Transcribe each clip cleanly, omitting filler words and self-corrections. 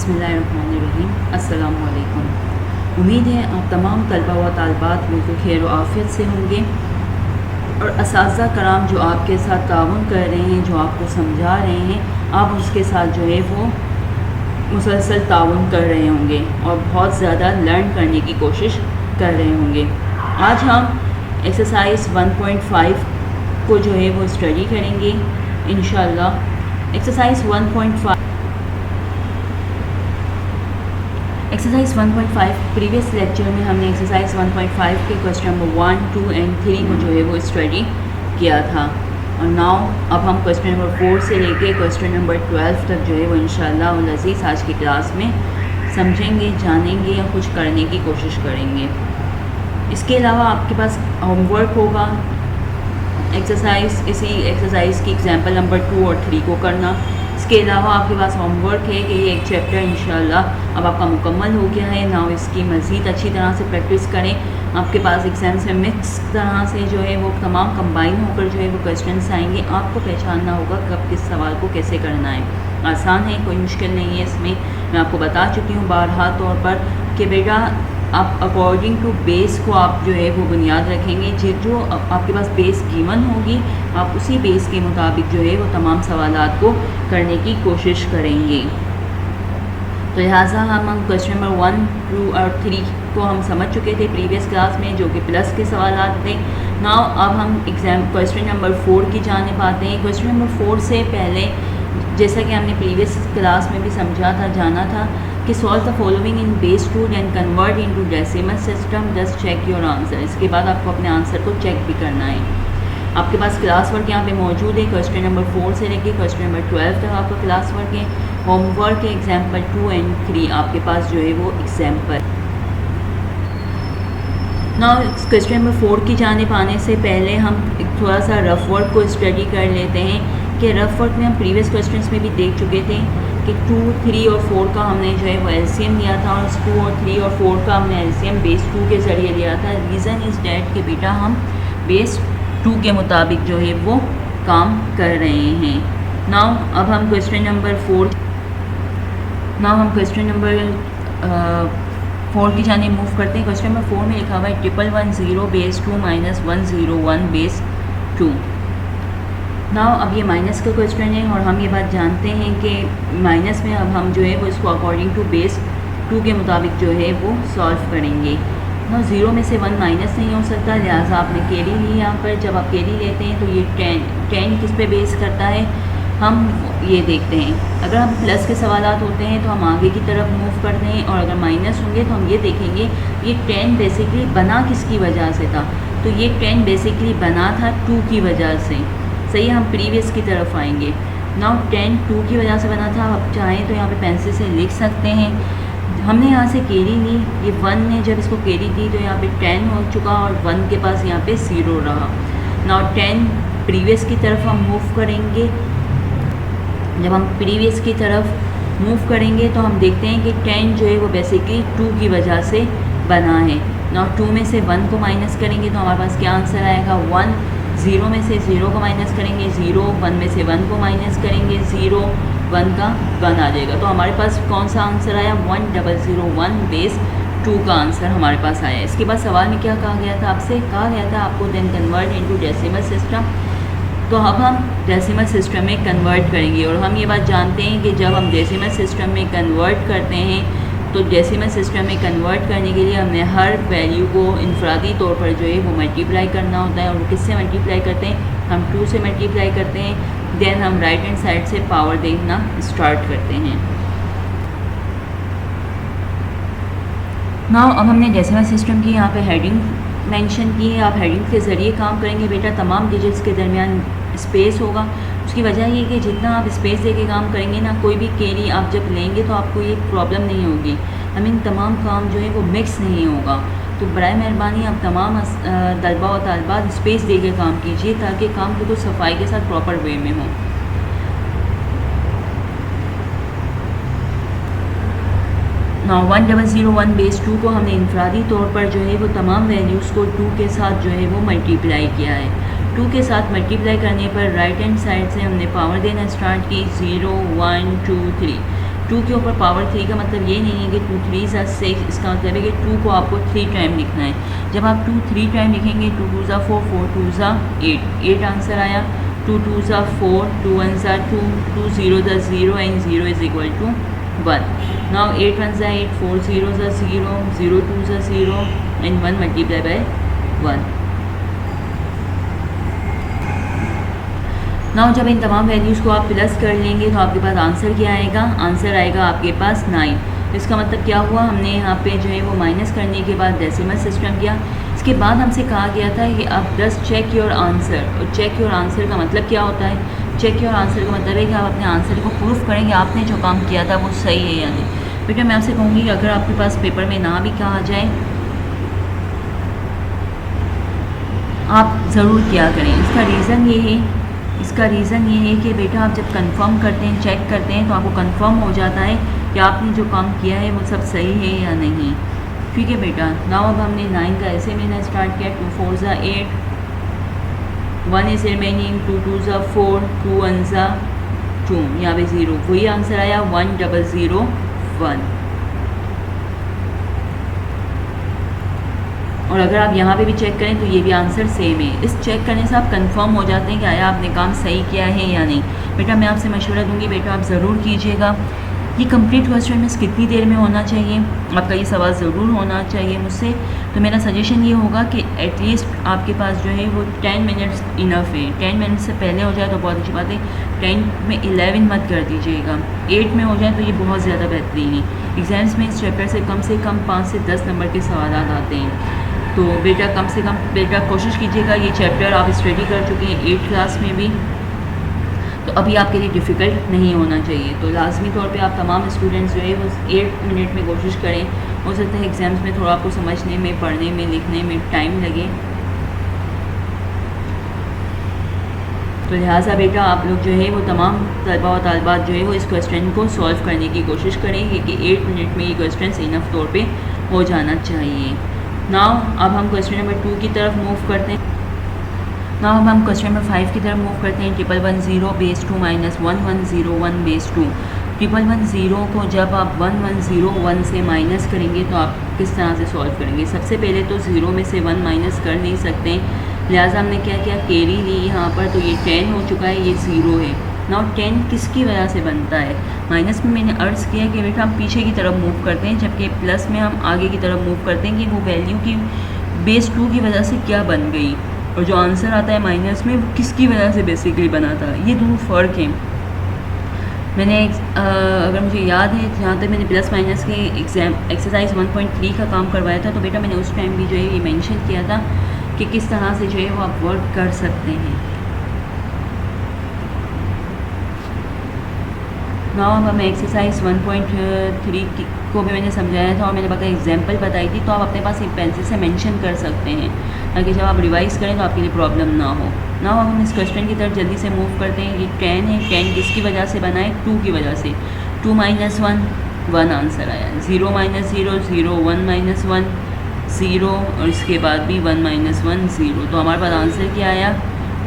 बिस्मिल्लाहिर्रहमानिर्रहीम। अस्सलामु अलैकुम। उम्मीद है आप तमाम तलबा व तालिबात बिल्कुल खैर व आफ़ियत से होंगे और असातिज़ा कराम जो आपके साथ ताउन कर रहे हैं, जो आपको समझा रहे हैं, आप उसके साथ जो है वो मुसलसल ताउन कर रहे होंगे और बहुत ज़्यादा लर्न करने की कोशिश कर रहे होंगे। आज हम एक्सरसाइज 1.5 को जो है वो स्टडी करेंगे इंशाअल्लाह। एक्सरसाइज 1.5 प्रीवियस लेक्चर में हमने एक्सरसाइज 1.5 के क्वेश्चन नंबर 1, 2 एंड 3 को जो है वो स्टडी किया था और नाउ अब हम क्वेश्चन नंबर 4 से लेके क्वेश्चन नंबर 12 तक जो है वो इंशाअल्लाह उल अज़ीज़ आज की क्लास में समझेंगे, जानेंगे या कुछ करने की कोशिश करेंगे। इसके अलावा आपके पास होमवर्क होगा इसी एक्सरसाइज की एग्जाम्पल नंबर 2 और 3 को करना। इसके अलावा आपके पास होमवर्क है कि ये एक चैप्टर इंशाअल्लाह अब आपका मुकम्मल हो गया है। नाउ इसकी मज़ीद अच्छी तरह से प्रैक्टिस करें। आपके पास एग्ज़ाम्स में मिक्स तरह से जो है वो तमाम कंबाइन होकर जो है वो क्वेश्चंस आएंगे। आपको पहचानना होगा कब किस सवाल को कैसे करना है। आसान है, कोई मुश्किल नहीं है इसमें। मैं आपको बता चुकी हूँ बारहा तौर पर कि बेटा आप अकॉर्डिंग टू बेस को आप जो है वो बुनियाद रखेंगे। जो आपके पास बेस गिवन होगी आप उसी बेस के मुताबिक जो है वो तमाम सवालात को करने की कोशिश करेंगे। तो लिहाजा हम क्वेश्चन नंबर 1, 2 और 3 को हम समझ चुके थे प्रीवियस क्लास में, जो कि प्लस के सवालात थे। नाउ अब हम क्वेश्चन नंबर 4 की जानिब आते हैं। क्वेश्चन नंबर 4 से पहले जैसा कि हमने प्रीवियस क्लास में भी समझा था, जाना था कि solve the following in base 2 and convert into decimal system, just check your answer. इसके बाद आपको अपने आंसर को चेक भी करना है। आपके पास क्लास वर्क यहाँ पे मौजूद है। क्वेश्चन नंबर 4 से लेके क्वेश्चन नंबर 12 तक आपका क्लास वर्क है। होमवर्क है एग्जाम्पल 2 एंड 3 आपके पास जो है वो एग्जाम्पल। नाउ क्वेश्चन नंबर 4 की जानिब आने से पहले हम थोड़ा सा रफ वर्क को स्टडी कर लेते हैं कि रफ वर्क में हम प्रीवियस क्वेश्चंस में भी देख चुके थे कि 2, 3 और 4 का हमने जो है वो एलसीएम लिया था और 2 और 3 और 4 का हमने एलसीएम बेस 2 के ज़रिए लिया था। रीज़न इज़ डैट कि बेटा हम बेस 2 के मुताबिक जो है वो काम कर रहे हैं। नाउ अब हम क्वेश्चन नंबर 4 की जाने मूव करते हैं। क्वेश्चन नंबर 4 में लिखा हुआ है 1110 बेस 2 माइनस 101 बेस 2। नाउ अब ये माइनस का क्वेश्चन है और हम ये बात जानते हैं कि माइनस में अब हम जो है वो इसको अकॉर्डिंग टू बेस 2 के मुताबिक जो है वो सॉल्व करेंगे। ना 0 में से 1 माइनस नहीं हो सकता, लिहाजा आपने कैरी ली यहाँ पर। जब आप कैरी लेते हैं तो ये 10 किस पे बेस करता है हम ये देखते हैं। अगर हम प्लस के सवालात होते हैं तो हम आगे की तरफ मूव करते हैं और अगर माइनस होंगे तो हम ये देखेंगे ये 10 बेसिकली बना किसकी वजह से था। तो ये 10 बेसिकली बना था 2 की वजह से। सही, हम प्रीवियस की तरफ आएंगे। नाउ 10 2 की वजह से बना था। आप चाहें तो यहाँ पे पेंसिल से लिख सकते हैं। हमने यहाँ से कैरी ली, ये 1 ने जब इसको कैरी दी तो यहाँ पे 10 हो चुका और 1 के पास यहाँ पे 0 रहा। नाउ 10 प्रीवियस की तरफ हम मूव करेंगे। जब हम प्रीवियस की तरफ मूव करेंगे तो हम देखते हैं कि 10 जो है वो बेसिकली 2 की वजह से बना है। नाउ 2 में से 1 को माइनस करेंगे तो हमारे पास क्या आंसर आएगा 1। 0 में से 0 को माइनस करेंगे 0, 1 में से 1 को माइनस करेंगे 0, 1 का 1 आ जाएगा। तो हमारे पास कौन सा आंसर आया 1001 बेस 2 का आंसर हमारे पास आया। इसके बाद सवाल में क्या कहा गया था, आपसे कहा गया था आपको then convert into decimal system. तो अब हम डेसिमल सिस्टम में कन्वर्ट करेंगे और हम ये बात जानते हैं कि जब हम डेसिमल सिस्टम में कन्वर्ट करते हैं तो डेसिमल सिस्टम में कन्वर्ट करने के लिए हमने हर वैल्यू को इनफरादी तौर पर जो है वो मल्टीप्लाई करना होता है। और वो किससे मल्टीप्लाई करते हैं, हम 2 से मल्टीप्लाई करते हैं। देन हम राइट हैंड साइड से पावर देखना स्टार्ट करते हैं। नाउ अब हमने डेसिमल सिस्टम की यहाँ पे हेडिंग मेंशन की है। आप हेडिंग के ज़रिए काम करेंगे बेटा। तमाम डिजिट्स के दरमियान स्पेस होगा। उसकी वजह ये कि जितना आप स्पेस देके काम करेंगे ना, कोई भी कैरी आप जब लेंगे तो आपको ये प्रॉब्लम नहीं होगी। तमाम काम जो है वो मिक्स नहीं होगा। तो बराए मेहरबानी आप तमाम तलबा और तालिबात स्पेस देके काम कीजिए ताकि काम बिल्कुल सफाई के साथ प्रॉपर वे में हो। ना 1001 बेस 2 को हमने इनफरादी तौर पर जो है वो तमाम वैल्यूज़ को 2 के साथ जो है वो मल्टीप्लाई किया है। 2 के साथ मल्टीप्लाई करने पर राइट हैंड साइड से हमने पावर देना स्टार्ट की 0 1 2 3। 2 के ऊपर पावर 3 का मतलब ये नहीं है कि 2 3 ज़ा 6, इसका मतलब है कि 2 को आपको 3 टाइम लिखना है। जब आप 2 3 टाइम लिखेंगे 2 2 ज़ा 4, 4 2 ज़ा 8 आंसर आया। 2 2 ज़ा 4, 2 1 ज़ा 2, 2 0 ज़ा 0 and 0 is equal to 1। Now 8 1 ज़ा 8, 4 0 ज़ा 0, 0 2 ज़ा 0 एंड 1 मल्टीप्लाई बाय 1। नाउ जब इन तमाम वैल्यूज़ को आप प्लस कर लेंगे तो आपके पास आंसर क्या आएगा? आंसर आएगा आपके पास 9। इसका मतलब क्या हुआ? हमने यहाँ पे जो है वो माइनस करने के बाद डेसिमल सिस्टम किया। इसके बाद हमसे कहा गया था कि अब जस्ट चेक योर आंसर। और चेक योर आंसर का मतलब क्या होता है? चेक योर आंसर का मतलब है कि आप अपने आंसर को प्रूफ करेंगे आपने जो काम किया था वो सही है या नहीं। बेटा मैं आपसे कहूँगी कि अगर आपके पास पेपर में ना भी कहा जाए आप ज़रूर किया करें। इसका रीज़न ये है कि बेटा आप जब कंफर्म करते हैं, चेक करते हैं तो आपको कंफर्म हो जाता है कि आपने जो काम किया है वो सब सही है या नहीं। ठीक है बेटा। नाउ अब हमने 9 का ऐसे लेना स्टार्ट किया। 2 4 ज़ा 8, 1 इज़ रिमेनिंग, 2 2 ज़ा 4, 2 1 ज़ा 2, यहाँ पे 0, वही आंसर आया 1 0 0 1। और अगर आप यहाँ पे भी चेक करें तो ये भी आंसर सेम है। इस चेक करने से आप कंफर्म हो जाते हैं कि आया आपने काम सही किया है या नहीं। बेटा मैं आपसे मशवरा दूंगी, बेटा आप ज़रूर कीजिएगा। ये कंप्लीट क्वेश्चन में कितनी देर में होना चाहिए, आपका ये सवाल ज़रूर होना चाहिए मुझसे। तो मेरा सजेशन ये होगा कि एटलीस्ट आपके पास जो है वो 10 मिनट्स इनफ है। 10 मिनट से पहले हो जाए तो बहुत अच्छी बात है। 10 में 11 मत कर दीजिएगा, 8 में हो जाए तो ये बहुत ज़्यादा बेहतरीन है। एग्ज़ाम्स में इस चैप्टर से कम 5 से 10 नंबर के सवाल आते हैं। तो बेटा कम से कम बेटा कोशिश कीजिएगा। ये चैप्टर आप स्टडी कर चुके हैं 8th क्लास में भी, तो अभी आपके लिए डिफ़िकल्ट नहीं होना चाहिए। तो लाजमी तौर पे आप तमाम स्टूडेंट्स जो है वो 8 मिनट में कोशिश करें। हो सकता है एग्ज़ाम्स में थोड़ा आपको समझने में, पढ़ने में, लिखने में टाइम लगे, तो लिहाजा बेटा आप लोग जो है वो तमाम तलबा व तालिबात जो है वो इस क्वेश्चन को सॉल्व करने की कोशिश करें कि 8 मिनट में ये क्वेश्चन इनफ तौर पे हो जाना चाहिए। नाउ अब हम क्वेश्चन नंबर 2 की तरफ मूव करते हैं। नाउ अब हम क्वेश्चन नंबर 5 की तरफ मूव करते हैं। 111 बेस 2 माइनस 1101 बेस 2। 111 को जब आप 1101 से माइनस करेंगे तो आप किस तरह से सॉल्व करेंगे? सबसे पहले तो 0 में से 1 माइनस कर नहीं सकते, लिहाजा हमने क्या किया, कैरी ली यहाँ पर। तो ये 10 हो चुका है, ये 0 है। नाउ 10 किसकी वजह से बनता है? माइनस में मैंने अर्ज़ किया कि बेटा हम पीछे की तरफ मूव करते हैं, जबकि प्लस में हम आगे की तरफ मूव करते हैं कि वो वैल्यू की बेस 2 की वजह से क्या बन गई, और जो आंसर आता है माइनस में वो किसकी वजह से बेसिकली बना था। ये दोनों फ़र्क हैं। मैंने अगर मुझे याद है जहाँ तक मैंने प्लस माइनस के एक्सरसाइज 1.3 का काम करवाया था, तो बेटा मैंने उस टाइम भी जो है ये मेंशन किया था कि किस तरह से जो है वो आप वर्क कर सकते हैं। नाउ अब हमें एक्सरसाइज 1.3 को भी मैंने समझाया था और मैंने बाकी एग्जांपल बताई थी, तो आप अपने पास एक पेंसिल से मेंशन कर सकते हैं ताकि जब आप रिवाइज़ करें तो आपके लिए प्रॉब्लम ना हो। नाउ अब हम इस क्वेश्चन की तरफ जल्दी से मूव करते हैं। ये 10 है, 10 किसकी वजह से बना है? 2 की वजह से। 2 माइनस 1 आंसर आया। 0 माइनस 0 0, 1 माइनस 1 0, और इसके बाद भी 1 माइनस 1 0। तो हमारे पास आंसर क्या आया?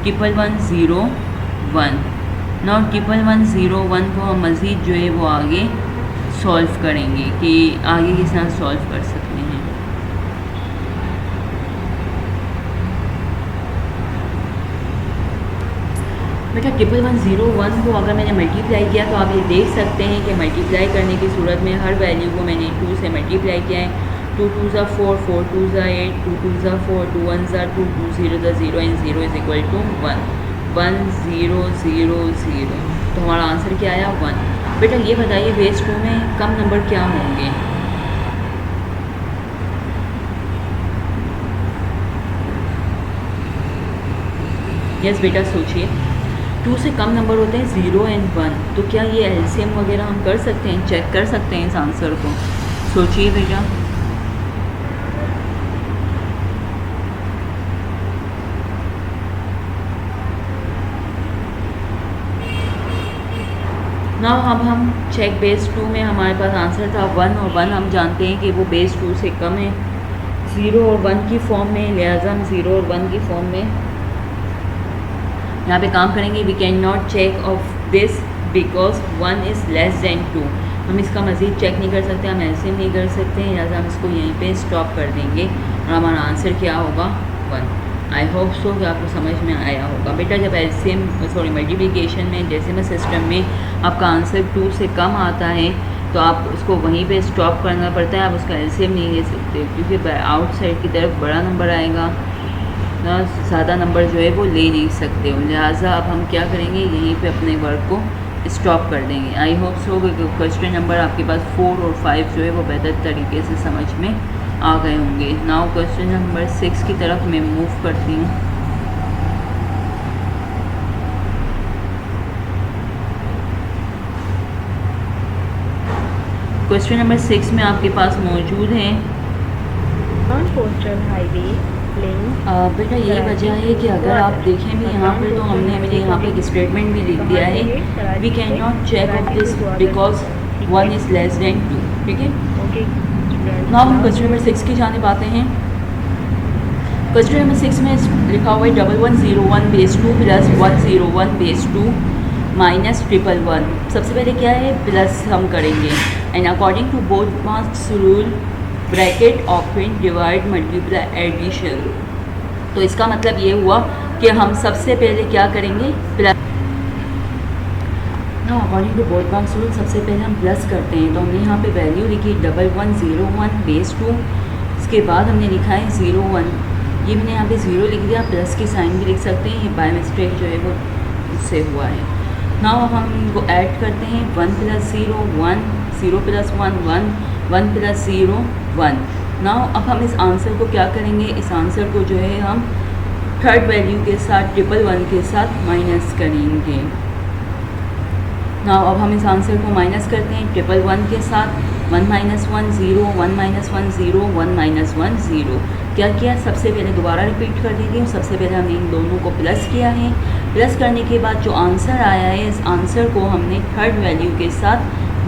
11101। नाउ 11101 को हम मज़ीद जो है वो आगे सॉल्व करेंगे कि आगे किस तरह सॉल्व कर सकते हैं। बेटा 11101 को अगर मैंने मल्टीप्लाई किया तो आप ये देख सकते हैं कि मल्टीप्लाई करने की सूरत में हर वैल्यू को मैंने 2 से मल्टीप्लाई किया है। 2 2 ज़ा 4, 4 2 ज़ा 8, 2 2 ज़ा 4, 2 1 ज़ा 2, 2 0 ज़ा 0 एंड 0 इज़ इक्वल टू 1 1 0 0 0। तो हमारा आंसर क्या आया? 1। बेटा ये बताइए बेस 2 में कम नंबर क्या होंगे? यस बेटा सोचिए। 2 से कम नंबर होते हैं 0 एंड 1, तो क्या ये एलसीएम वगैरह हम कर सकते हैं, चेक कर सकते हैं इस आंसर को? सोचिए बेटा। ना अब हम चेक बेस 2 में हमारे पास आंसर था 1, और 1 हम जानते हैं कि वो बेस 2 से कम है। 0 और 1 की फॉर्म में, लिहाजा हम 0 और 1 की फॉर्म में यहाँ पे काम करेंगे। We can not check of this because 1 is less than 2। हम इसका मज़ीद चेक नहीं कर सकते, हम ऐसे नहीं कर सकते, लिहाजा हम इसको यहीं पे स्टॉप कर देंगे और हमारा आंसर क्या होगा 1। आई होप सो कि आपको समझ में आया होगा। बेटा जब एलसीएम मल्टीप्लिकेशन में डेसिमल सिस्टम में आपका आंसर 2 से कम आता है तो आप उसको वहीं पे स्टॉप करना पड़ता है, आप उसका एलसीएम नहीं ले सकते क्योंकि आउटसाइड की तरफ बड़ा नंबर आएगा ना, ज़्यादा नंबर जो है वो ले नहीं सकते। लिहाजा अब हम क्या करेंगे, यहीं पे अपने वर्क को स्टॉप कर देंगे। आई होप सो कि क्वेश्चन नंबर आपके पास 4 और 5 जो है वो बेहतर तरीके से समझ में आ गए होंगे। नाउ क्वेश्चन नंबर 6 की तरफ मैं मूव करती हूँ। क्वेश्चन नंबर 6 में आपके पास मौजूद है बेटा ये वजह है कि अगर आप देखें भी यहाँ पर तो हमने मुझे यहाँ पे एक स्टेटमेंट भी लिख दिया है, we can not check of this because 1 is less than 2। ठीक है, नाउ हम क्वेश्चन नंबर 6 की जानिब आते हैं। क्वेश्चन नंबर 6 में लिखा हुआ है 1101 बेस 2 प्लस 101 बेस 2 माइनस 111। सबसे पहले क्या है, प्लस हम करेंगे and according to both marks rule bracket operand divide multiply addition. तो इसका मतलब ये हुआ कि हम सबसे पहले क्या करेंगे, प्लस। ना according to both marks rule सबसे पहले हम प्लस करते हैं, तो हमने यहाँ पे वैल्यू लिखी 1101 बेस 2, इसके बाद हमने लिखा है 01, ये मैंने यहाँ पे 0 लिख दिया, प्लस की साइन भी लिख सकते हैं, ये बाय मिस्टेक जो है वो उससे हुआ है। नाउ अब हम इनको ऐड करते हैं 1 + 0 1, 0 + 1 1, 1 + 0 1। नाउ अब हम इस आंसर को क्या करेंगे, इस आंसर को जो है हम थर्ड वैल्यू के साथ 111 के साथ माइनस करेंगे। नाउ अब हम इस आंसर को माइनस करते हैं 111 के साथ, 1 - 1 0, 1 - 1 0, 1 - 1 0। क्या किया, सबसे पहले दोबारा रिपीट कर देती हूँ। सबसे पहले हमने इन दोनों को प्लस किया है, प्लस करने के बाद जो आंसर आया है इस आंसर को हमने थर्ड वैल्यू के साथ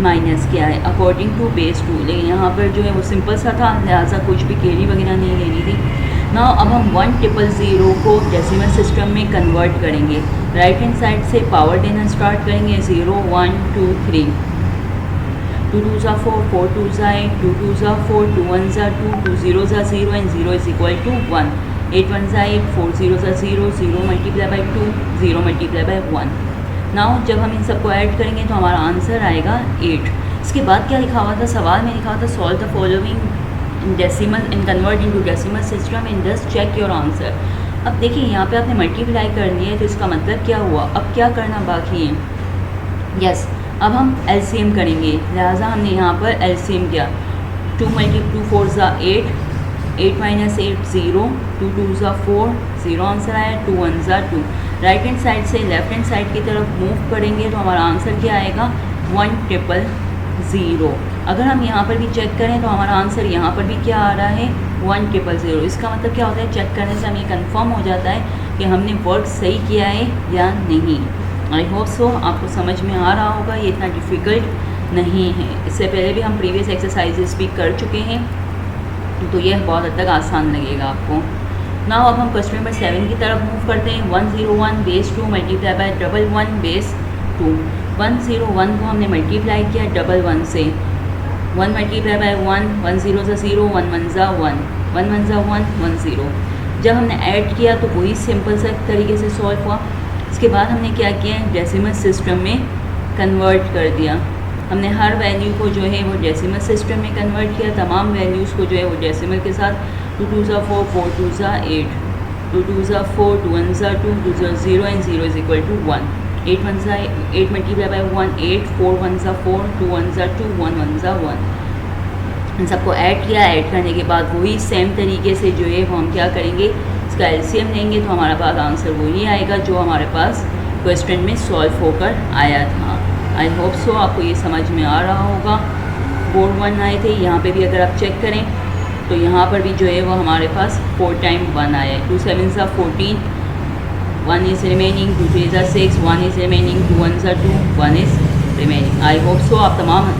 माइनस किया है अकॉर्डिंग टू बेस 2। लेकिन यहाँ पर जो है वो सिंपल सा था, लिहाजा कुछ भी कैरी वगैरह नहीं लेनी थी। ना अब हम 100 को डेसिमल सिस्टम में कन्वर्ट करेंगे। राइट हैंड साइड से पावर देना स्टार्ट करेंगे, 0 1 2 3, 2 2 ज़ा 4, 4 2 ज़ा 8, 2 2 ज़ा 4, 2 1 ज़ा 2, 2 0 ज़ा 0 एंड 0 इज़ इक्वल टू 1, 8 1 ज़ा 8, 4 0 ज़ा 0, 0 multiply by 2, 0 multiply by 1। Now जब हम इन सबको ऐड करेंगे तो हमारा आंसर आएगा 8। इसके बाद क्या लिखा हुआ था, सवाल में लिखा हुआ था solve the following in decimal in convert into decimal system and just check your answer. अब देखिए यहाँ पे आपने मल्टीप्लाई करनी है, तो इसका मतलब क्या हुआ, अब क्या करना बाकी है। यस, अब हम एलसीएम करेंगे, लिहाजा हमने यहाँ पर एलसीएम किया। 2 × 4 ज़ा 8, 8 - 8 0, 2 2 ज़ा 4, 0 आंसर आया, 2 1 ज़ा 2। राइट हैंड साइड से लेफ्ट हैंड साइड की तरफ मूव करेंगे तो हमारा आंसर क्या आएगा 100। अगर हम यहाँ पर भी चेक करें तो हमारा आंसर यहाँ पर भी क्या आ रहा है 100। इसका मतलब क्या होता है, चेक करने से हमें कंफर्म हो जाता है कि हमने वर्क सही किया है या नहीं। आई होप सो आपको समझ में आ रहा होगा, ये इतना डिफ़िकल्ट नहीं है। इससे पहले भी हम प्रीवियस एक्सरसाइजेस भी कर चुके हैं, तो यह बहुत हद तक आसान लगेगा आपको। नाउ अब हम क्वेश्चन नंबर 7 की तरफ मूव करते हैं। 101 बेस 2 मल्टीप्लाई बाय 11 बेस 2। 101 को हमने मल्टीप्लाई किया 11 से, 1 मल्टीप्लाई बाय 1, 1 0 ज़ा 0, 1 1 ज़ा 1, 1 1 ज़ा 1 1 0। जब हमने ऐड किया तो वही सिंपल से तरीके से सॉल्व हुआ। इसके बाद हमने क्या किया, डेसिमल सिस्टम में कन्वर्ट कर दिया। हमने हर वैल्यू को जो है वो डेसिमल सिस्टम में कन्वर्ट किया, तमाम वैल्यूज़ को जो है वो डेसिमल के साथ। 2 2 ज़ा 4, 4 2 ज़ा 8, 2 2 ज़ा 4, 2 1 ज़ा 2, 2 ज़ा 0 एंड 0 इज़ इक्वल टू 1। 8 1 ज़ा 8 मल्टीप्लाई बाई 1 8, 4 1 ज़ा 4, 2 1 ज़ा 2, 1 1 ज़ा 1। इन सबको ऐड किया, ऐड करने के बाद वही सेम तरीके से जो है वो हम क्या करेंगे, इसका एलसीएम लेंगे तो हमारे पास आंसर वही आएगा जो हमारे पास क्वेश्चन में सॉल्व होकर आया था। आई होप सो आपको ये समझ में आ रहा होगा। 4 1 आए थे, यहाँ पे भी अगर आप चेक करें तो यहाँ पर भी जो है वो हमारे पास 4 टाइम 1 आया है। 2 7 ज़ा 14, 1 इज़ रिमेनिंग, 2 3 ज़ा 6, 1 इज़ रिमेनिंग, 2 1 ज़ा 2, 1 is remaining. I hope so आप तमाम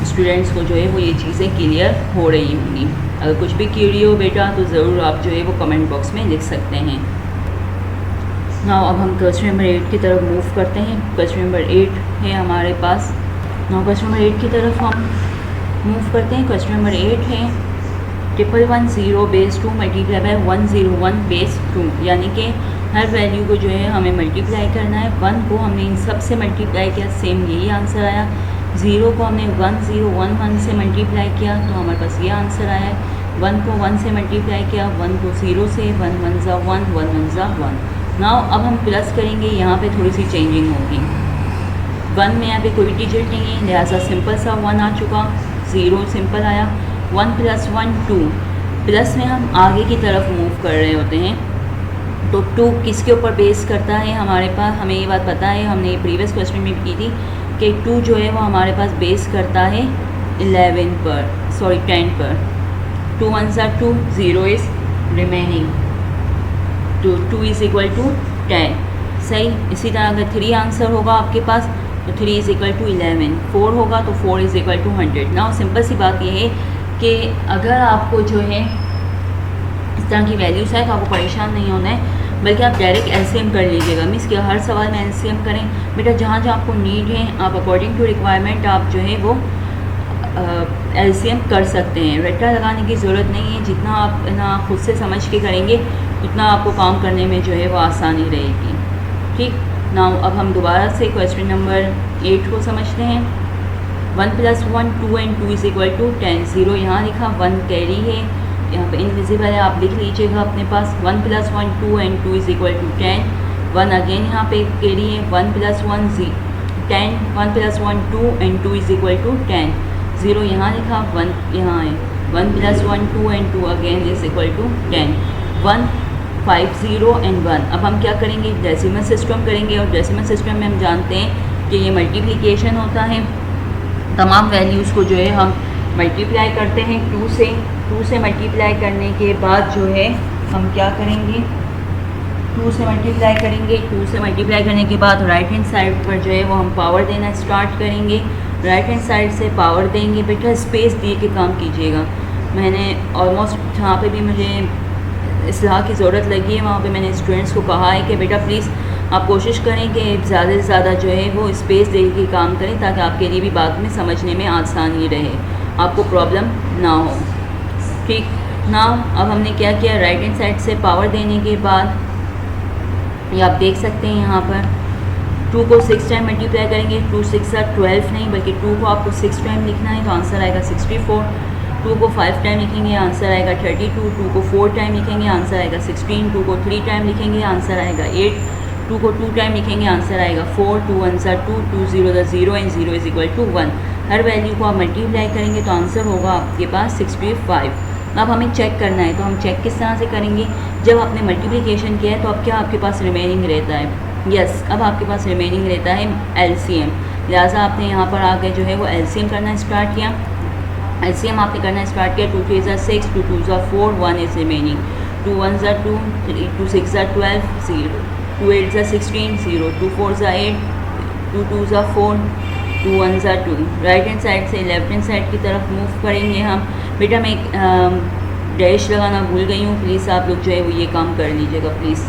स्टूडेंट्स को जो है वो ये चीज़ें क्लियर हो रही होंगी। अगर कुछ भी क्यूरी हो बेटा तो ज़रूर आप जो है वो कमेंट बॉक्स में लिख सकते हैं। नाउ अब हम क्वेश्चन नंबर 8 की तरफ मूव करते हैं। क्वेश्चन नंबर 8 है हमारे पास नाउ क्वेश्चन नंबर 8 की तरफ हम मूव करते हैं। क्वेश्चन नंबर 8 है 1110 बेस 2 मल्टीप्लाई बाय 101 बेस 2, यानी कि हर वैल्यू को जो है हमें मल्टीप्लाई करना है। 1 को हमने इन सब से मल्टीप्लाई किया, सेम यही आंसर आया। 0 को हमने 1011 से मल्टीप्लाई किया तो हमारे पास ये आंसर आया है। 1 को 1 से मल्टीप्लाई किया, 1 को 0 से, 1 1 ज़ा 1, 1 1 ज़ा 1। नाउ अब हम प्लस करेंगे, यहाँ पे थोड़ी सी चेंजिंग होगी। 1 में यहाँ पे कोई डिजिट नहीं है, लिहाजा सिंपल सा 1 आ चुका, 0 सिंपल आया। 1 + 1 2, प्लस में हम आगे की तरफ मूव कर रहे होते हैं तो 2 किसके ऊपर बेस करता है हमारे पास, हमें ये बात पता है, हमने प्रीवियस क्वेश्चन में भी की थी कि 2 जो है वो हमारे पास बेस करता है 10 पर। 2 1 ज़ा 2, 0 इज़ रिमेनिंग, तो 2 = 10। सही। इसी तरह अगर 3 आंसर होगा आपके पास तो 3 = 11, 4 होगा तो 4 = 100। ना सिंपल सी बात यह है कि अगर आपको जो है इस तरह की वैल्यूज़ है तो आपको परेशान नहीं होना है, बल्कि आप डायरेक्ट एलसीएम कर लीजिएगा। मीन्स कि हर सवाल में एलसीएम करें बेटा, जहाँ जहाँ आपको नीड है आप अकॉर्डिंग टू रिक्वायरमेंट आप जो है वो एलसीएम कर सकते हैं। रट्टा लगाने की ज़रूरत नहीं है, जितना आप ना खुद से समझ के करेंगे उतना आपको काम करने में जो है वो आसानी रहेगी। ठीक ना, अब हम दोबारा से क्वेश्चन नंबर 8 को समझते हैं। 1 + 1 2 and 2 = 10, 0 यहाँ लिखा, 1 कैरी है, यहाँ पे इनविजिबल है, आप लिख लीजिएगा अपने पास। 1 + 1 2 and 2 = 10, 1 अगेन यहाँ पे कैरी है, 1 + 1 10, 1 + 1 2 and 2 = 10, 0 यहाँ लिखा, 1 यहाँ है, 1 + 1 2 and 2 अगेन = 10, 1 5 0 and 1। अब हम क्या करेंगे, डेसिमल सिस्टम करेंगे, और डेसिमल सिस्टम में हम जानते हैं कि ये मल्टीप्लिकेशन होता है। तमाम वैल्यूज़ को जो है हम मल्टीप्लाई करते हैं 2 से। 2 से मल्टीप्लाई करने के बाद जो है हम क्या करेंगे, 2 से मल्टीप्लाई करेंगे। 2 से मल्टीप्लाई करने के बाद राइट हैंड साइड पर जो है वो हम पावर देना स्टार्ट करेंगे। राइट हैंड साइड से पावर देंगे, बेटा स्पेस दिए के काम कीजिएगा। मैंने ऑलमोस्ट जहाँ पे भी मुझे इस्लाह की ज़रूरत लगी है वहाँ पे मैंने स्टूडेंट्स को कहा है कि बेटा प्लीज़ आप कोशिश करें कि ज़्यादा से ज़्यादा जो है वो स्पेस दे के काम करें, ताकि आपके लिए भी बाद में समझने में आसानी रहे, आपको प्रॉब्लम ना हो। ठीक ना, अब हमने क्या किया, राइट हैंड साइड से पावर देने के बाद ये आप देख सकते हैं यहाँ पर 2 को 6 टाइम मल्टीप्लाई करेंगे। 2 6 12 नहीं, बल्कि 2 को आपको 6 टाइम लिखना है तो आंसर आएगा 64। 2 को 5 टाइम लिखेंगे आंसर आएगा 32। 2 को 4 टाइम लिखेंगे आंसर आएगा 16। 2 को 3 टाइम लिखेंगे आंसर आएगा 8। 2 को 2 टाइम लिखेंगे आंसर आएगा 4। 2 1 ज़ा 2, 2 0 ज़ा 0 एंड 0 = 1। हर वैल्यू को आप मल्टीप्लाई करेंगे तो आंसर होगा आपके पास 65। अब हमें चेक करना है, तो हम चेक किस तरह से करेंगे, जब आपने मल्टीप्लिकेशन किया है तो अब क्या आपके पास रिमेनिंग रहता है। यस, अब आपके पास रिमेनिंग रहता है एलसीएम। लिहाजा आपने यहाँ पर आके जो है वो एलसीएम करना स्टार्ट किया। एलसीएम आपने करना स्टार्ट किया, 2 3 ज़ा 6, 2 2 ज़ा 4, 1 इज़ रिमेनिंग। 2 1 ज़ा 2, 2 6 ज़ा 12, 0, 2 8 ज़ा 16, 0, 2 4 ज़ा 8, 2 2 ज़ा 4, 2 1 ज़ा 2। राइट हैंड साइड से लेफ्ट हैंड साइड की तरफ मूव करेंगे हम। बेटा मैं डैश लगाना भूल गई हूँ, प्लीज़ आप लोग जो है वो ये काम कर लीजिएगा प्लीज़।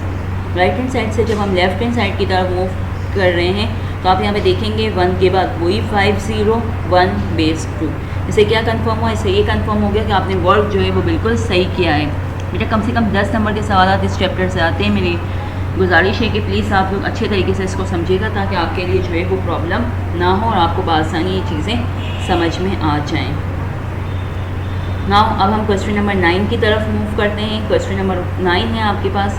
राइट हैंड साइड से जब हम लेफ्ट हैंड साइड की तरफ मूव कर रहे हैं तो आप यहाँ पे देखेंगे 1 के बाद वही 5 0 1 बेस 2। इससे क्या कंफर्म हुआ, इससे ये कंफर्म हो गया कि आपने वर्क जो है वो बिल्कुल सही किया है। बेटा कम से कम 10 नंबर के सवाल इस चैप्टर से आते हैं। मेरी गुजारिश है कि प्लीज़ आप लोग अच्छे तरीके से इसको समझिएगा, ताकि आपके लिए जो है वो प्रॉब्लम ना हो और आपको बआसानी ये चीज़ें समझ में आ जाएँ। नाउ अब हम क्वेश्चन नंबर 9 की तरफ मूव करते हैं। क्वेश्चन नंबर 9 है आपके पास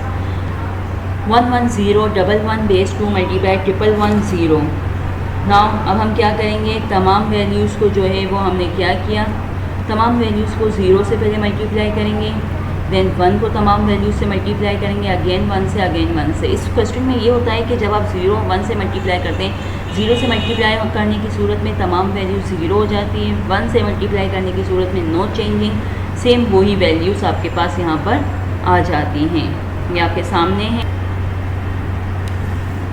1 1 0 1 1 बेस 2 मल्टीप्लाई 1 1 0। नाउ अब हम क्या करेंगे, तमाम वैल्यूज़ को जो है वो हमने क्या किया, तमाम वैल्यूज़ को 0 से पहले मल्टीप्लाई करेंगे, देन 1 को तमाम वैल्यूज़ से मल्टीप्लाई करेंगे, अगेन 1 से, अगेन 1 से। इस क्वेश्चन में ये होता है कि जब आप 0 1 से मल्टीप्लाई करते हैं, 0 से मल्टीप्लाई करने की सूरत में तमाम वैल्यू 0 हो जाती है, 1 से मल्टीप्लाई करने की सूरत में नो चेंजिंग, सेम वही वैल्यूज़ आपके पास यहाँ पर आ जाती हैं। ये आपके सामने है।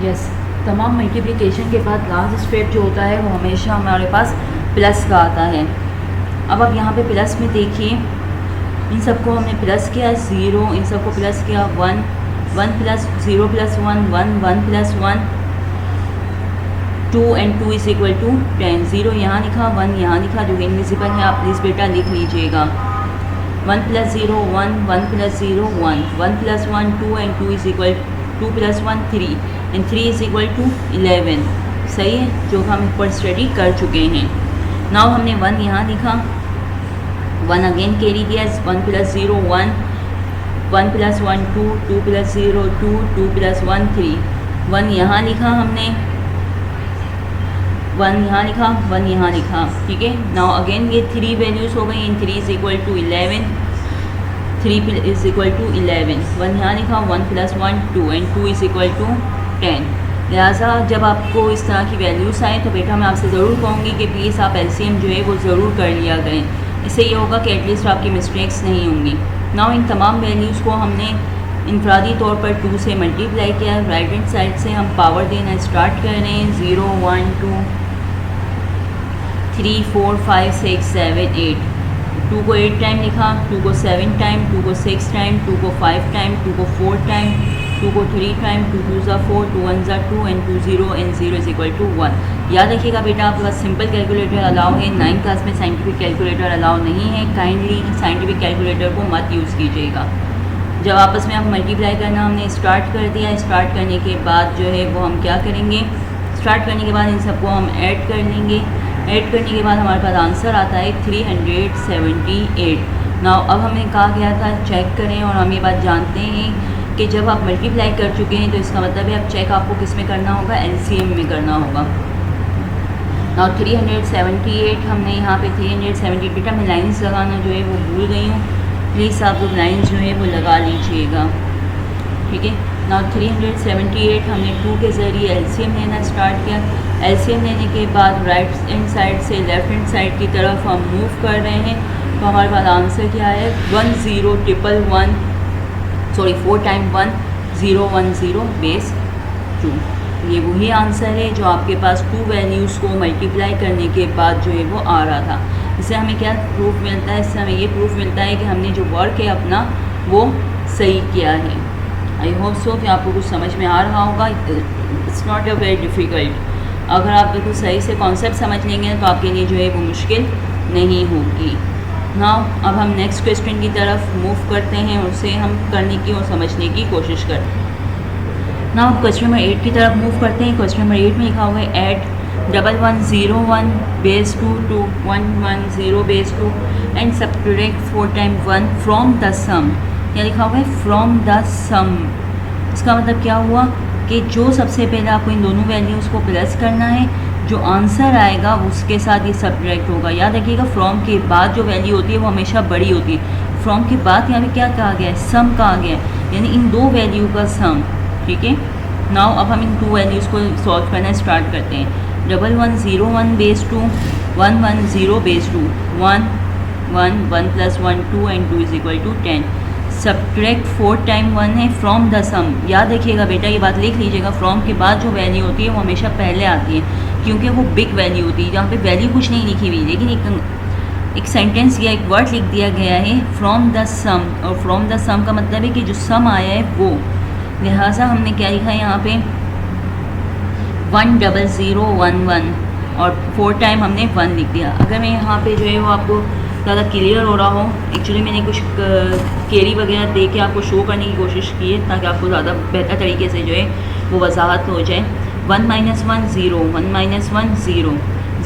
यस, तमाम मल्टीप्लिकेशन के बाद लास्ट स्टेप जो होता है वो हमेशा हमारे पास प्लस का आता है। अब आप यहाँ पे प्लस में देखिए, इन सबको हमने प्लस किया 0, इन सबको प्लस किया 1, 1 + 0 + 1 1, 1 + 1 2 एंड 2 इज़ इक्वल टू 10। 0 यहाँ लिखा, 1 यहाँ लिखा, जो इनविजिबल है आप प्लीज़ बेटा लिख लीजिएगा। 1 + 0 1, 1 + 0 1, 1 + 1 2 and 2 is equal 2 + 1 3 and 3 is equal to 11। सही है, जो हम ऊपर स्टडी कर चुके हैं। नाउ हमने 1 यहाँ लिखा, 1 अगेन कैरी किया, 1 + 0 1, 1 + 1 2, 2 + 0 2, 2 + 1 3, 1 यहाँ लिखा हमने, 1 यहाँ लिखा, 1 यहाँ लिखा, ठीक है। नाउ अगेन ये 3 वैल्यूज़ हो गई, in 3 is equal to 11, 3 is equal to 11, 1 यहाँ लिखा, 1 + 1 2 एंड 2 इज़ इक्वल टू 10। लिहाजा जब आपको इस तरह की वैल्यूज़ आए तो बेटा मैं आपसे ज़रूर कहूँगी कि प्लीज़ आप एलसीएम जो है वो ज़रूर कर लिया करें। इससे ये होगा कि एटलीस्ट आपकी मिस्टेक्स नहीं होंगी। नाउ इन तमाम वैल्यूज़ को हमने इनफरादी तौर पर 2 से मल्टीप्लाई किया। राइट हैंड साइड से हम पावर देना स्टार्ट कर रहे हैं। 0 1 2 3 4 5 6 7 8, 2 को 8 टाइम लिखा, 2 को 7 टाइम, 2 को 6 टाइम, 2 को 5 टाइम, 2 को 4 टाइम, 2 को 3 टाइम, 2 2 ज़ा 4, 2 1 ज़ा 2 and 2 0 and 0 is equal to 1। याद रखिएगा बेटा आपके पास सिंपल कैलकुलेटर अलाउ है, 9th क्लास में साइंटिफिक कैलकुलेटर अलाउ नहीं है। काइंडली साइंटिफिक कैलकुलेटर को मत यूज़ कीजिएगा। जब आपस में आप मल्टीप्लाई करना हमने स्टार्ट कर दिया, स्टार्ट करने के बाद जो है वो हम क्या करेंगे, स्टार्ट करने के बाद इन सबको हम ऐड कर लेंगे। ऐड करने के बाद हमारे पास आंसर आता है 378। नाउ अब हमें कहा गया था चेक करें, और हम ये बात जानते हैं कि जब आप मल्टीप्लाई कर चुके हैं तो इसका मतलब है अब चेक आपको किस में करना होगा, एलसीएम में करना होगा। नाउ 378 हमने यहाँ पे 378, बेटा मैं लाइन्स लगाना जो है वो भूल गई हूँ, प्लीज़ आप लोग लाइन्स जो है वो लगा लीजिएगा, ठीक है। नाउ 378 हमने 2 के ज़रिए एलसीएम लेना स्टार्ट किया। एलसीएम लेने के बाद राइट हैंड साइड से लेफ़्ट हैंड साइड की तरफ हम मूव कर रहे हैं, तो हमारे पास आंसर क्या है 10 सॉरी 4 टाइम 1 0 1 0 बेस 2। ये वही आंसर है जो आपके पास 2 वैल्यूज़ को मल्टीप्लाई करने के बाद जो है वो आ रहा था। इससे हमें क्या प्रूफ मिलता है, इससे हमें ये प्रूफ मिलता है कि हमने जो वर्क है अपना वो सही किया है। आई होप सो कि आपको कुछ समझ में आ रहा होगा। It's not a very difficult. अगर आप बिल्कुल सही से कॉन्सेप्ट समझ लेंगे तो आपके लिए जो है वो मुश्किल नहीं होगी। नाउ अब हम नेक्स्ट क्वेश्चन की तरफ मूव करते हैं, उसे हम करने की और समझने की कोशिश करते हैं। नाउ क्वेश्चन नंबर 8 की तरफ मूव करते हैं। क्वेश्चन नंबर 8 में लिखा हुआ है add 1101 base 2 to 110 base 2 and subtract 4 time 1 from the sum. क्या लिखा हुआ है फ्रॉम द सम। इसका मतलब क्या हुआ कि जो सबसे पहले आपको इन दोनों वैल्यूज़ को प्लस करना है, जो आंसर आएगा उसके साथ ये सब्ट्रैक्ट होगा। याद रखिएगा फ्रॉम के बाद जो वैल्यू होती है वो हमेशा बड़ी होती है। फ्रॉम के बाद यहाँ पे क्या कहा गया है, सम कहा गया है, यानी इन 2 वैल्यू का सम, ठीक है। नाउ अब हम इन 2 वैल्यूज़ को सॉल्व करना स्टार्ट करते हैं। 1101 base 2 110 base 2 1 1 1 + 1 2 and 2 is equal to 10। Subtract 4 time 1 है फ्रॉम द सम। याद रखिएगा बेटा, ये बात लिख लीजिएगा, फ्रॉम के बाद जो वैल्यू होती है वो हमेशा पहले आती है, क्योंकि वो बिग वैल्यू होती है। जहाँ पे वैल्यू कुछ नहीं लिखी हुई, लेकिन एक सेंटेंस या एक वर्ड लिख दिया गया है फ्रॉम द सम, और फ्रॉम द सम का मतलब है कि जो सम आया है वो। लिहाजा हमने क्या लिखा है यहाँ पे 10011 और 4 टाइम हमने 1 लिख दिया। अगर मैं यहाँ पे जो है वो आपको ज़्यादा क्लियर हो रहा हो, एक्चुअली मैंने कुछ केरी वगैरह दे के आपको शो करने की कोशिश की है ताकि आपको ज़्यादा बेहतर तरीके से जो है वो वजाहत हो जाए। 1 - 1 0, 1 - 1 0,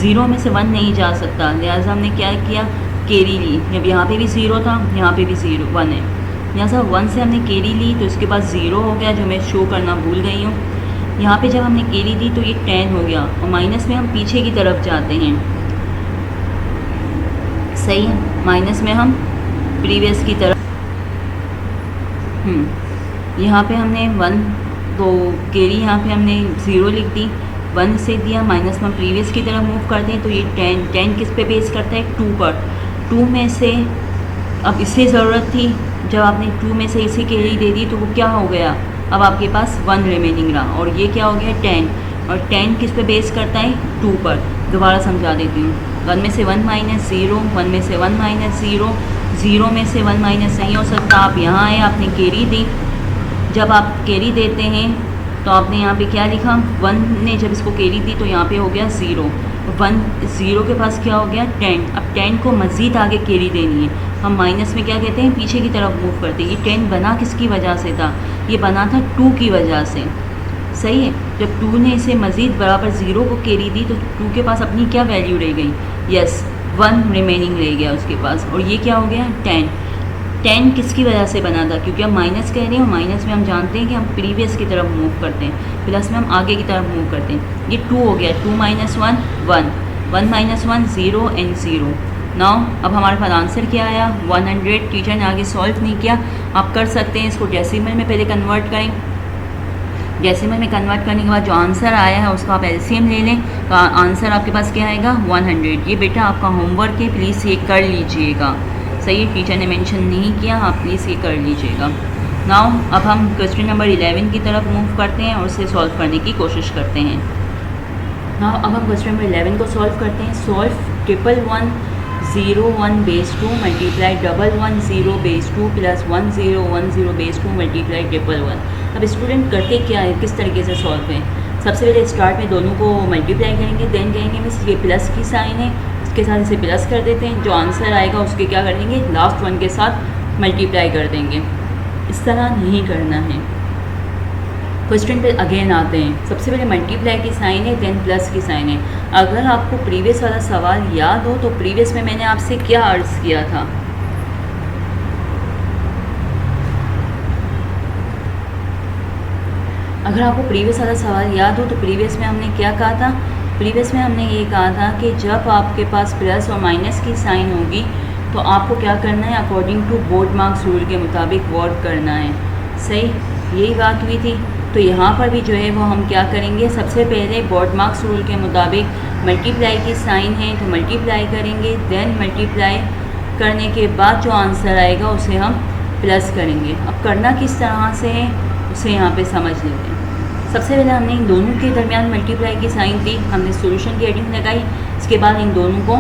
0 में से 1 नहीं जा सकता, लिहाजा हमने क्या किया केरी ली। जब यहाँ पे भी 0 था, यहाँ पे भी 1 है, लिहाजा 1 से हमने केरी ली तो इसके बाद 0 हो गया, जो मैं शो करना भूल गई हूँ। यहाँ पे जब हमने केरी दी तो ये 10 हो गया, और माइनस में हम पीछे की तरफ जाते हैं, सही है। माइनस में हम प्रीवियस की तरफ, यहाँ पे हमने 1 तो केरी यहाँ पे हमने 0 लिख दी, 1 से दिया, माइनस में हम प्रीवियस की तरफ मूव करते हैं तो ये 10 किस पे बेस करता है 2 पर। 2 में से अब इससे ज़रूरत थी, जब आपने 2 में से इसे केरी दे दी तो वो क्या हो गया, अब आपके पास 1 रिमेनिंग रहा, और ये क्या हो गया 10, और 10 किस पे बेस करता है 2 पर। दोबारा समझा देती हूँ, 1 में से 1 - 0, 1 में से 1 - 0, 0 में से 1 माइनस नहीं हो सकता। आप यहाँ आए, आपने केरी दी, जब आप कैरी देते हैं तो आपने यहाँ पे क्या लिखा, 1 ने जब इसको कैरी दी तो यहाँ पे हो गया 0, 1 0 के पास क्या हो गया 10। अब 10 को मज़ीद आगे कैरी देनी है, हम माइनस में क्या कहते हैं पीछे की तरफ मूव करते हैं। ये 10 बना किसकी वजह से था, ये बना था 2 की वजह से, सही है। जब 2 ने इसे मज़ीद बराबर 0 को कैरी दी तो 2 के पास अपनी क्या वैल्यू रह गई, यस 1 रिमेनिंग रह गया उसके पास, और ये क्या हो गया 10। 10 किसकी वजह से बना था, क्योंकि हम माइनस कह रहे हैं और माइनस में हम जानते हैं कि हम प्रीवियस की तरफ मूव करते हैं, प्लस में हम आगे की तरफ मूव करते हैं। ये 2 हो गया, 2 - 1 1, 1 - 1 0 एंड 0। नाउ अब हमारे पास आंसर क्या आया 100। टीचर ने आगे सॉल्व नहीं किया, आप कर सकते हैं इसको डेसिमल में पहले कन्वर्ट करें। डेसिमल में कन्वर्ट करने के बाद जो आंसर आया है उसका आप एलसीएम ले लें, तो आंसर आपके पास क्या आएगा 100। ये बेटा आपका होमवर्क है, प्लीज़ ये कर लीजिएगा, सही है। टीचर ने मेंशन नहीं किया, आप प्लीज़ ये कर लीजिएगा। नाउ अब हम क्वेश्चन नंबर 11 की तरफ मूव करते हैं और उसे सॉल्व करने की कोशिश करते हैं। नाउ अब हम क्वेश्चन नंबर 11 को सॉल्व करते हैं। Solve 111 0 1 base 2 multiply 11 0 base 2 plus 1 0 1 0 base 2 multiply 111। अब स्टूडेंट करते क्या है, किस तरीके से सॉल्व है। सबसे पहले स्टार्ट में दोनों को मल्टीप्लाई करेंगे, देन कहेंगे मिस ये प्लस की साइन है, इसके साथ इसे प्लस कर देते हैं, जो आंसर आएगा उसके क्या कर देंगे लास्ट वन के साथ मल्टीप्लाई कर देंगे। इस तरह नहीं करना है। क्वेश्चन पे अगेन आते हैं। सबसे पहले मल्टीप्लाई की साइन है, देन प्लस की साइन है। अगर आपको प्रीवियस वाला सवाल याद हो तो प्रीवियस में मैंने आपसे क्या अर्ज किया था, अगर आपको प्रीवियस वाला सवाल याद हो तो प्रीवियस में हमने क्या कहा था, प्रीवियस में हमने ये कहा था कि जब आपके पास प्लस और माइनस की साइन होगी तो आपको क्या करना है, according to board marks rule के मुताबिक वर्क करना है, सही, यही बात हुई थी। तो यहाँ पर भी जो है वो हम क्या करेंगे, सबसे पहले बोर्ड मार्क्स रूल के मुताबिक मल्टीप्लाई की साइन है तो मल्टीप्लाई करेंगे, देन मल्टीप्लाई करने के बाद जो आंसर आएगा उसे हम प्लस करेंगे। अब करना किस तरह से है उसे यहाँ पे समझ लेते हैं। सबसे पहले हमने इन दोनों के दरमियान मल्टीप्लाई की साइन दी, हमने सॉल्यूशन की हेडिंग लगाई, इसके बाद इन दोनों को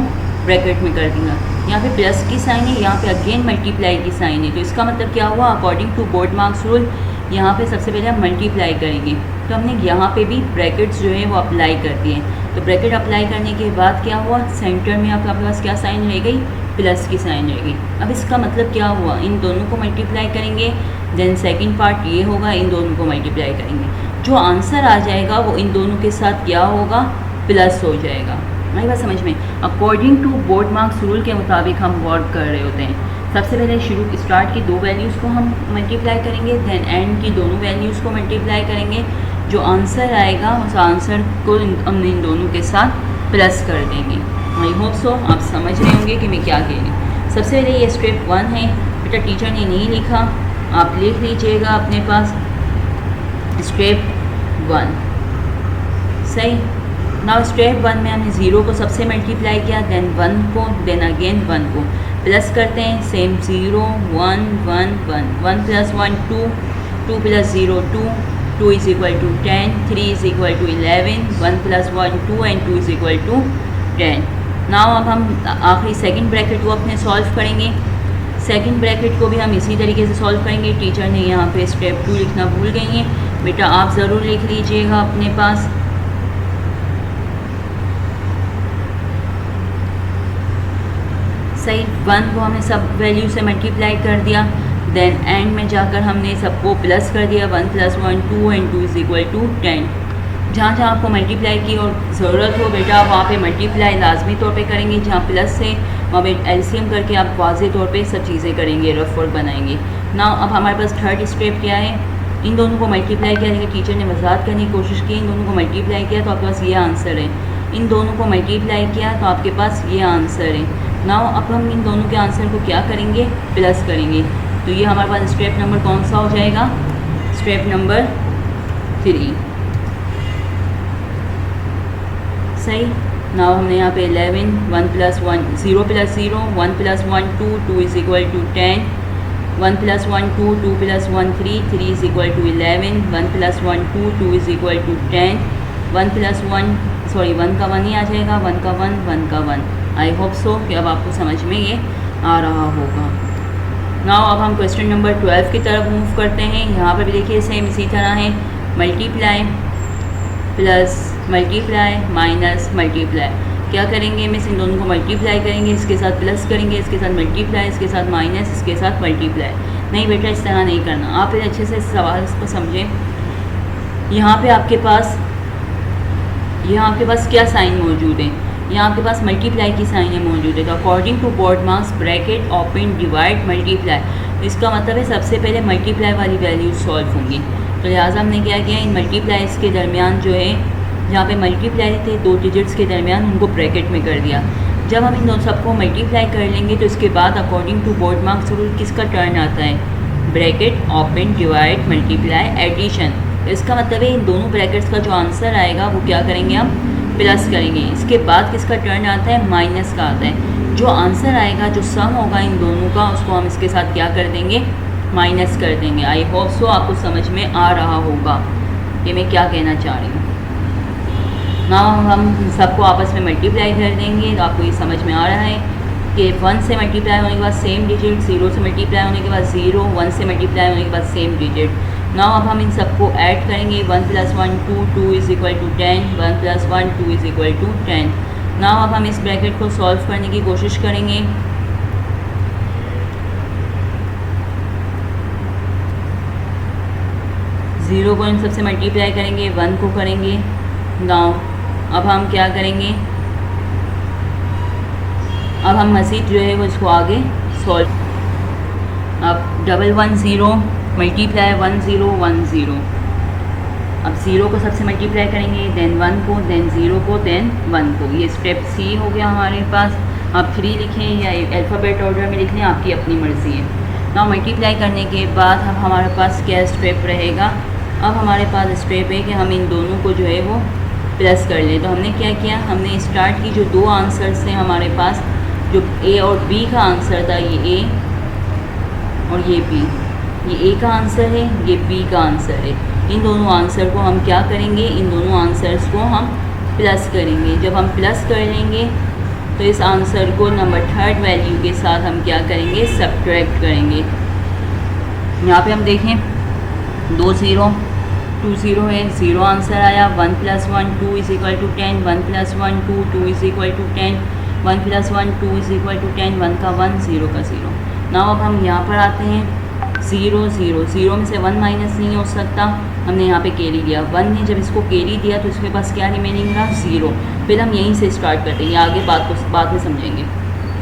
ब्रैकेट में कर दिया। यहाँ पे प्लस की साइन है, यहाँ पे अगेन मल्टीप्लाई की साइन है, तो इसका मतलब क्या हुआ, according to board marks rule यहाँ पे सबसे पहले हम मल्टीप्लाई करेंगे। तो हमने यहाँ पे भी ब्रैकेट्स जो है वो अप्लाई कर दिए। तो ब्रैकेट अप्लाई करने के बाद क्या हुआ, सेंटर में आपके पास क्या साइन रह गई, प्लस की साइन रह गई। अब इसका मतलब क्या हुआ, इन दोनों को मल्टीप्लाई करेंगे, देन सेकंड पार्ट ये होगा, इन दोनों को मल्टीप्लाई करेंगे, जो आंसर आ जाएगा वो इन दोनों के साथ क्या होगा, प्लस हो जाएगा। हमारी बात समझ में, according to board marks rule के मुताबिक हम वर्क कर रहे होते हैं। सबसे पहले स्टार्ट की 2 वैल्यूज़ को हम मल्टीप्लाई करेंगे, देन एंड की दोनों वैल्यूज़ को मल्टीप्लाई करेंगे, जो आंसर आएगा उस आंसर को हम इन दोनों के साथ प्लस कर देंगे। आई होप सो आप समझ रहे होंगे कि मैं क्या कह रही हूँ। सबसे पहले ये स्टेप 1 है, बेटा टीचर ने नहीं लिखा, आप लिख लीजिएगा अपने पास, स्टेप 1, सही। नाउ स्टेप 1 में हमने 0 को सबसे मल्टीप्लाई किया, देन 1 को, देन अगेन 1 को प्लस करते हैं, सेम 0 1 1 1 1 + 1 2 2 + 0 2 2 = 10 3 = 11 1 + 1 2 एंड 2 = 10। नाउ अब हम आखिरी सेकंड ब्रैकेट को अपने सॉल्व करेंगे। सेकंड ब्रैकेट को भी हम इसी तरीके से सॉल्व करेंगे। टीचर ने यहाँ पे स्टेप 2 लिखना भूल गई हैं, बेटा आप ज़रूर लिख लीजिएगा अपने पास। सही, 1 को हमने सब वैल्यू से मल्टीप्लाई कर दिया, देन एंड में जाकर हमने सबको प्लस कर दिया, 1 + 1 2 एंड 2 = 10। जहाँ जहाँ आपको मल्टीप्लाई की और ज़रूरत हो बेटा वहाँ पे मल्टीप्लाई लाजमी तौर पे करेंगे, जहाँ प्लस है वहाँ पे एलसीएम करके आप वाज़े तौर पे सब चीज़ें करेंगे, रफ वर्क बनाएंगे ना। अब हमारे पास थर्ड स्टेप क्या है, इन दोनों को मल्टीप्लाई किया, देखिए टीचर ने वजाहत करने की कोशिश की, इन दोनों को मल्टीप्लाई किया तो आपके पास ये आंसर है, इन दोनों को मल्टीप्लाई किया तो आपके पास ये आंसर है। नाउ अब हम इन दोनों के आंसर को क्या करेंगे, प्लस करेंगे, तो ये हमारे पास स्टेप नंबर कौन सा हो जाएगा, स्टेप नंबर 3, सही। नाउ हमने यहाँ पे 11 1 + 1 0 + 0 1 + 1 2 2 = 10 1 + 1 2 2 + 1 3 3 = 11 1 + 1 2 2 = 10 1 + 1 सॉरी 1 का 1 ही आ जाएगा, 1 का 1 1 का 1। आई होप सो कि अब आपको समझ में ये आ रहा होगा। नाउ अब हम क्वेश्चन नंबर 12 की तरफ मूव करते हैं। यहाँ पर भी देखिए सेम इसी तरह है, multiply plus multiply minus multiply. क्या करेंगे मिस, इन दोनों को मल्टीप्लाई करेंगे, इसके साथ प्लस करेंगे, इसके साथ मल्टीप्लाई, इसके साथ माइनस, इसके साथ मल्टीप्लाई। नहीं बेटा, इस तरह नहीं करना। आप फिर अच्छे से सवाल को समझें। यहाँ पे आपके पास क्या साइन मौजूद है, यहाँ आपके पास मल्टीप्लाई की साइन है मौजूद है। तो according to board marks bracket open divide multiply, इसका मतलब है सबसे पहले मल्टीप्लाई वाली वैल्यू सॉल्व होंगी। तो लिहाजा हमने क्या किया, इन मल्टीप्लाइज के दरमियान जो है, जहाँ पे मल्टीप्लाई थे 2 डिजिट्स के दरमियान, उनको ब्रैकेट में कर दिया। जब हम इन दोनों सबको मल्टीप्लाई कर लेंगे तो इसके बाद according to board marks rule किसका टर्न आता है, bracket open divide multiply addition. तो इसका मतलब है इन दोनों ब्रैकेट्स का जो आंसर आएगा वो क्या करेंगे हम, प्लस करेंगे। इसके बाद किसका टर्न आता है, माइनस का आता है। जो आंसर आएगा, जो सम होगा इन दोनों का, उसको हम इसके साथ क्या कर देंगे, माइनस कर देंगे। आई होप सो आपको समझ में आ रहा होगा कि मैं क्या कहना चाह रही हूँ। ना हम सबको आपस में मल्टीप्लाई कर देंगे तो आपको ये समझ में आ रहा है कि 1 से मल्टीप्लाई होने के बाद सेम डिजिट, 0 से मल्टीप्लाई होने के बाद 0, 1 से मल्टीप्लाई होने के बाद सेम डिजिट। नाउ अब हम इन सबको ऐड करेंगे। 1 + 1 2, 2 = 10, 1 + 1 2 = 10। नाउ अब हम इस ब्रैकेट को सॉल्व करने की कोशिश करेंगे। ज़ीरो को इन सबसे मल्टीप्लाई करेंगे, 1 को करेंगे। नाउ अब हम क्या करेंगे, अब हम मज़ीद जो है वो इसको आगे सॉल्व। अब 110 मल्टीप्लाई 1 0 1 0। अब 0 को सबसे मल्टीप्लाई करेंगे, देन 1 को, देन 0 को, देन 1 को। ये स्टेप सी हो गया हमारे पास। आप 3 लिखें या अल्फ़ाबेट ऑर्डर में लिख लें, आपकी अपनी मर्ज़ी है। नाउ मल्टीप्लाई करने के बाद अब हमारे पास क्या स्टेप रहेगा, अब हमारे पास स्टेप है कि हम इन दोनों को जो है वो प्लस कर लें। तो हमने क्या किया, हमने स्टार्ट की जो 2 आंसर्स थे हमारे पास, जो ए और बी का आंसर था, ये ए और ये बी, ये ए का आंसर है, ये बी का आंसर है। इन दोनों आंसर को हम क्या करेंगे, इन दोनों आंसर्स को हम प्लस करेंगे। जब हम प्लस कर लेंगे तो इस आंसर को नंबर 3rd वैल्यू के साथ हम क्या करेंगे, सब्ट्रैक्ट करेंगे। यहाँ पे हम देखें 2 0 2 0 है, 0 आंसर आया। 1 + 1 2 = 10, 1 + 1 2 2 = 10, 1 + 1 2 = 10, 1 का 1 0 का 0। नाउ अब हम यहाँ पर आते हैं 0 0 0 में से 1 माइनस नहीं हो सकता, हमने यहाँ पे कैरी दिया। 1 ने जब इसको कैरी दिया तो इसके पास क्या रिमेनिंग रहा, 0। फिर हम यहीं से स्टार्ट करते हैं, ये आगे बात को बाद में समझेंगे।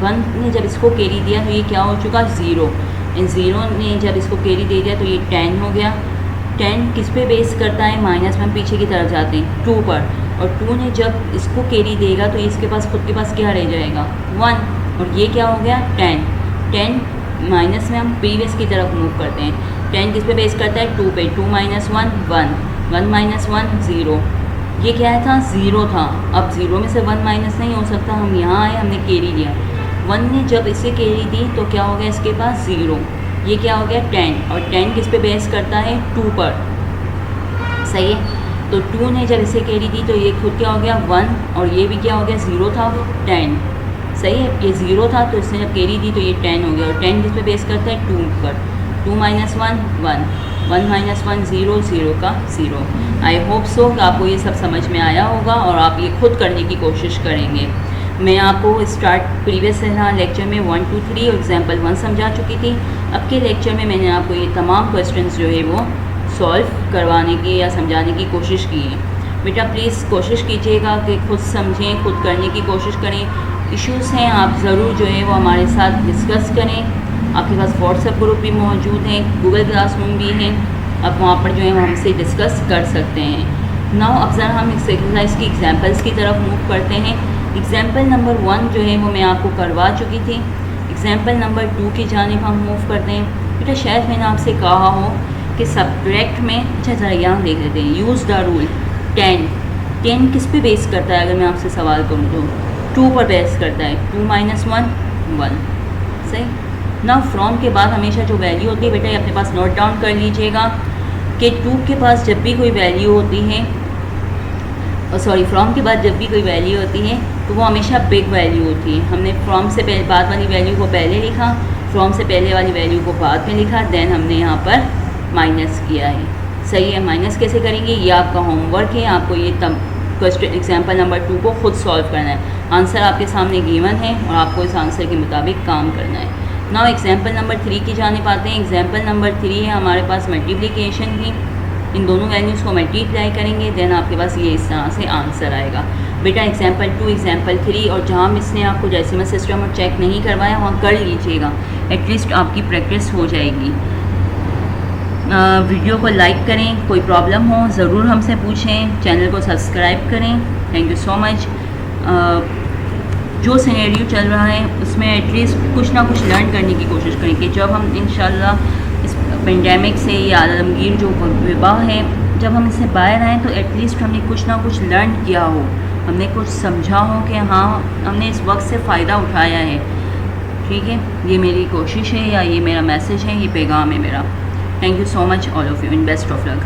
1 ने जब इसको कैरी दिया तो ये क्या हो चुका, 0। इन 0 ने जब इसको कैरी दे दिया तो ये 10 हो गया। 10 किस पे बेस करता है, माइनस में हम पीछे की तरफ जाते हैं 2 पर, और 2 ने जब इसको कैरी देगा तो इसके पास खुद के पास क्या रह जाएगा, 1, और ये क्या हो गया 10। 10 माइनस में हम प्रीवियस की तरफ मूव करते हैं। 10 किस पे बेस करता है, 2 पे। 2 - 1 1, 1 - 1 0। ये क्या था, 0 था। अब 0 में से 1 माइनस नहीं हो सकता, हम यहाँ आए, हमने कैरी लिया। 1 ने जब इसे कैरी दी तो क्या हो गया, इसके पास 0। ये क्या हो गया 10, और 10 किस पे बेस करता है, 2 पर, सही है। तो 2 ने जब इसे कैरी दी तो ये खुद क्या हो गया 1, और ये भी क्या हो गया, 0 था 10, सही है। ये 0 था तो इसने जब कैरी दी तो ये 10 हो गया, और 10 किस पे बेस करता है, 2 पर। 2 - 1 1, 1 - 1 0, 0 का 0। आई होप सो कि आपको ये सब समझ में आया होगा और आप ये खुद करने की कोशिश करेंगे। मैं आपको स्टार्ट प्रीवियस लेक्चर में 1 2 3 और एग्जाम्पल 1 समझा चुकी थी। अब के लेक्चर में मैंने आपको ये तमाम क्वेश्चंस जो है वो सॉल्व करवाने की या समझाने की कोशिश की है। बेटा प्लीज़ कोशिश कीजिएगा कि खुद समझें, खुद करने की कोशिश करें। इश्यूज़ हैं आप ज़रूर जो है वो हमारे साथ डिस्कस करें। आपके पास व्हाट्सएप ग्रुप भी मौजूद है, गूगल क्लासरूम भी है, आप वहाँ पर जो है वो हमसे डिस्कस कर सकते हैं। नाउ अब ज़रा हम इस एक्सरसाइज की एग्जाम्पल्स की तरफ मूव करते हैं। एग्जाम्पल नंबर 1 जो है वो मैं आपको करवा चुकी थी। एग्जाम्पल नंबर 2 की जानिब हम मूव करते हैं। बेटा शायद मैंने आपसे कहा हो कि सब्ट्रैक्ट में, अच्छा ज़रा यहाँ देख लेते हैं, यूज़ द रूल 10। 10 किस पे बेस करता है, अगर मैं आपसे सवाल करूँ तो 2 पर बेस करता है। 2 - 1 1, सही ना। फ्रॉम के बाद हमेशा जो वैल्यू होती है बेटा ये अपने पास नोट डाउन कर लीजिएगा कि 2 के पास जब भी कोई वैल्यू होती है, फ्रॉम के बाद जब भी कोई वैल्यू होती है तो वो हमेशा बिग वैल्यू होती है। हमने फ्रॉम से पहले बाद वाली वैल्यू को पहले लिखा, फ्रॉम से पहले वाली वैल्यू को बाद में लिखा, देन हमने यहाँ पर माइनस किया है, सही है। माइनस कैसे करेंगे ये आपका होमवर्क है, आपको ये क्वेश्चन एग्जाम्पल नंबर 2 को खुद सॉल्व करना है। आंसर आपके सामने गिवन है और आपको इस आंसर के मुताबिक काम करना है। नाउ एग्जाम्पल नंबर 3 की जानिब आते हैं। एग्जाम्पल नंबर 3 है हमारे पास मल्टीप्लिकेशन की। इन दोनों वैल्यूज़ को मल्टीप्लाई करेंगे, देन आपके पास ये इस तरह से आंसर आएगा। बेटा एग्जाम्पल 2, एग्जाम्पल 3 और जहाँ मिस ने आपको डेसिमल सिस्टम और चेक नहीं करवाया वहाँ कर लीजिएगा, एटलीस्ट आपकी प्रैक्टिस हो जाएगी। वीडियो को लाइक करें, कोई प्रॉब्लम हो ज़रूर हमसे पूछें, चैनल को सब्सक्राइब करें। Thank you so much. जो सिनेरियो चल रहा है उसमें एटलीस्ट कुछ ना कुछ लर्न करने की कोशिश करें कि जब हम इंशाल्लाह इस पेंडेमिक से या आलमगीर जो वबा है, जब हम इससे बाहर आएँ तो एटलीस्ट हमने कुछ ना कुछ लर्न किया हो, हमने कुछ समझा हो कि हाँ हमने इस वक्त से फ़ायदा उठाया है। ठीक है, ये मेरी कोशिश है या ये मेरा मैसेज है, ये पैगाम है मेरा। Thank you so much all of you, in best of luck.